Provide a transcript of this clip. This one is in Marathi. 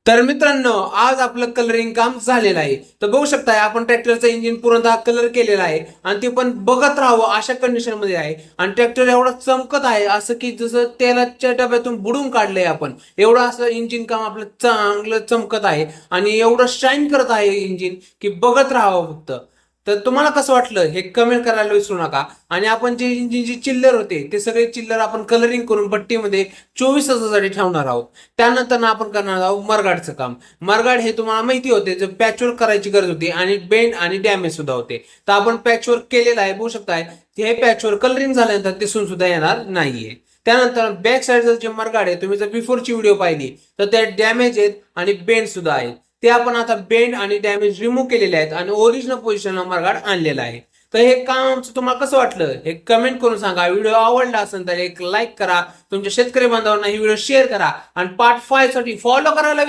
तर मित्रांनो, आज आपलं कलरिंग काम झालेलं आहे. तर बघू शकताय आपण ट्रॅक्टरचं इंजिन पूर्णतः कलर केलेलं आहे आणि ते पण बघत राहावं अशा कंडिशन मध्ये आहे. आणि ट्रॅक्टर एवढं चमकत आहे असं की जसं तेलाच्या डब्यातून बुडून काढलंय आपण. एवढं असं इंजिन काम आपलं चांगलं चमकत आहे आणि एवढं शाईन करत आहे इंजिन की बघत राहावं फक्त. तर तुम्हाला कसं वाटलं हे कमेंट करायला विसरू नका. आणि आपण जे इंजिन जे चिल्लर होते ते सगळे चिल्लर आपण कलरिंग करून भट्टीमध्ये 24 तासासाठी ठेवणार आहोत. त्यानंतर आपण करणार आहोत मरगाडचं काम. मरगाड हे तुम्हाला माहिती होते जे पॅचवर्क करायची गरज होती आणि बेंड आणि डॅमेज सुद्धा होते. तर आपण पॅचवर्क केलेलं आहे, बघू शकताय. हे पॅचवर्क कलरिंग झाल्यानंतर दिसून सुद्धा येणार नाहीये. त्यानंतर बॅक साईडचं जे मरगाड आहे, तुम्ही जर बिफोरची व्हिडिओ पाहिली तर त्यात डॅमेज आहेत आणि बेंड सुद्धा आहेत. ते आपण आता बेंड आणि डॅमेज रिमूव्ह केलेले आहेत आणि ओरिजिनल पोझिशनला मरगाड आणलेला आहे. तर हे काम आमचं तुम्हाला कसं वाटलं हे कमेंट करून सांगा. व्हिडिओ आवडला असेल तर एक लाईक करा, तुमच्या शेतकरी बांधवांना ही व्हिडिओ शेअर करा आणि पार्ट 5 साठी फॉलो करायला